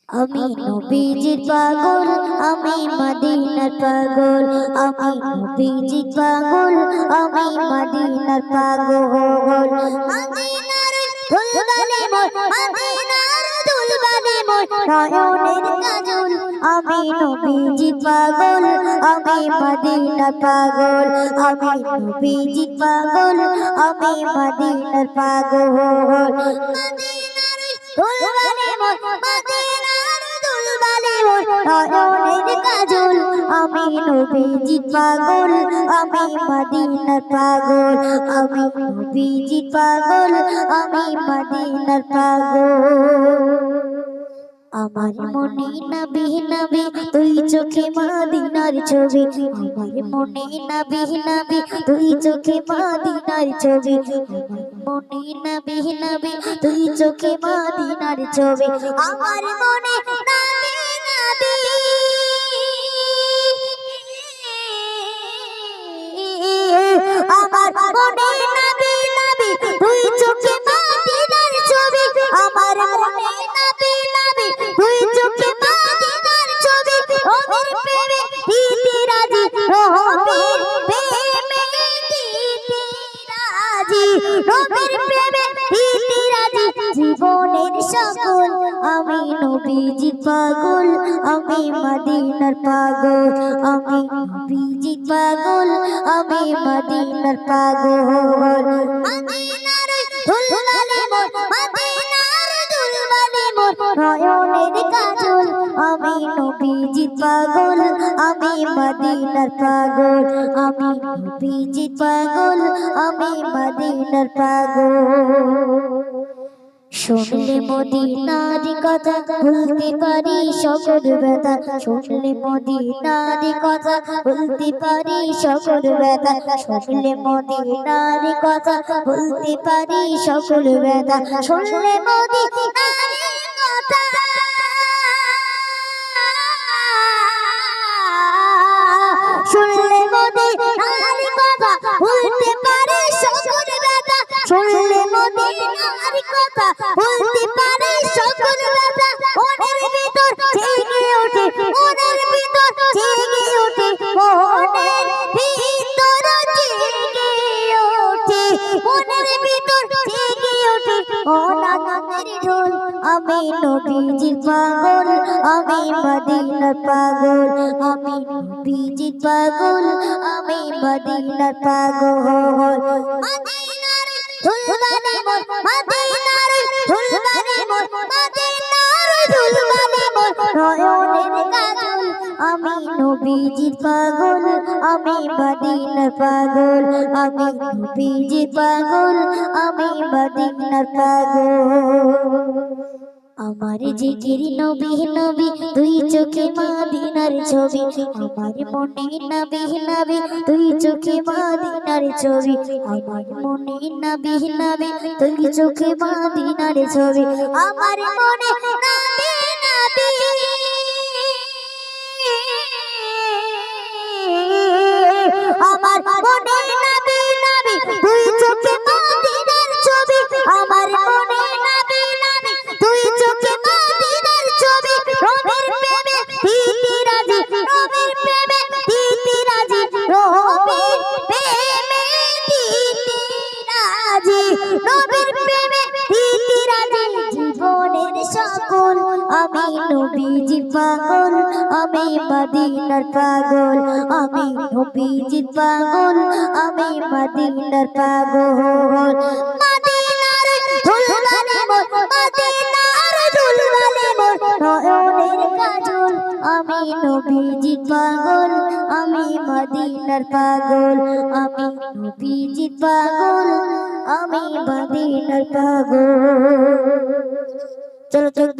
আমি নবীজির পাগল, আমি মদিনার পাগল, আমি নবীজির পাগল, আমি মদিনার পাগল। মদিনার ফুলবানি মোর, মদিনার দুলবানি মোর, নয়নের কাজল। আমি নবীজির পাগল, আমি মদিনার পাগল, আমি নবীজির পাগল, আমি মদিনার পাগল। মদিনার ফুলবানি মোর, মদিনার দুলবানি মোর, নয়নের কাজল। আমি নবীজির পাগল, আমি মদিনার পাগল, আমি নবীজির পাগল, আমি মদিনার পাগল। আমার মনে নবী নবী তুই চোখে মদিনার ছবি, আমার মনে নবী নবী তুই চোখে মদিনার ছবি, আমার মনে নবী নবী তুই চোখে মদিনার ছবি, আমার মনে নবী নবী, আমার মনে নবী নবী তুই চোখে মদিনার ছবি, আমার মনে নবী নবী তুই চোখে মদিনার ছবি। রবির প্রেমে দিতে রাজি, রবির প্রেমে দিতে রাজি, রবির প্রেমে দিতে রাজি জীবনের সকল। আমি নবীজির পাগল, আমি মদিনার পাগল, আমি নবীজির পাগল, আমি মদিনার পাগল। মদিনার দুলবানি মোর, মদিনার দুলবানি মোর, নয়নের কাজল। আমি নবীজির পাগল, আমি মদিনার পাগল, আমি নবীজির পাগল, আমি মদিনার পাগল। শুনলে মদিনার কথা ভুলতে পারি সকল ব্যথা, শুনলে মদিনার কথা ভুলতে পারি সকল ব্যথা, শুনলে মদিনার কথা ভুলতে পারি সকল ব্যথা, শুনলে মদিনার কথা, শুনলে মদিনার কথা ভুলতে পারি সকল ব্যথা, শুনলে মদিনার কথা ভুলতে পারি সকল ব্যথা। মনের ভিতর জেগে ওঠে, মনের ভিতর জেগে ওঠে, মনের ভিতর জেগে ওঠে, মনের ভিতর জেগে ওঠে অনাথের ঢোল। আমি নবীজির পাগল, আমি মদিনার পাগল, আমি নবীজির পাগল, আমি মদিনার পাগল। মদিনার দুলবানি মোর, মদিনার দুলবানি মোর, মদিনার দুলবানি মোর, নয়নের কাজল। আমি নবীজির পাগল, আমি মদিনার পাগল, আমি নবীজির পাগল, আমি মদিনার পাগল। আমার জিকির নবী নবী তুই চোখে মদিনার ছবি, আমার মনে নবী নবী তুই চোখে মদিনার ছবি, আমার মনে নবী নবী তুই চোখে মদিনার ছবি, আমার মনে নবী নবী, আমার মনে নবী নবী তুই চোখে মদিনার ছবি, আমার মনে নবী নবী তুই চোখে মদিনার ছবি। রবির প্রেমে দিতে রাজি, রবির প্রেমে দিতে রাজি, রবির প্রেমে দিতে রাজি, রবির প্রেমে দিতে রাজি জীবনের সকল। আমি নবীজির পাগল, আমি মদিনার পাগল, আমি নবীজির পাগল, আমি মদিনার পাগল। মদিনার দুলবানি মোর, মদিনার দুলবানি মোর, নয়নের কাজল। আমি নবীজির পাগল, আমি মদিনার পাগল, আমি নবীজির পাগল, আমি মদিনার পাগল। চলো চলো।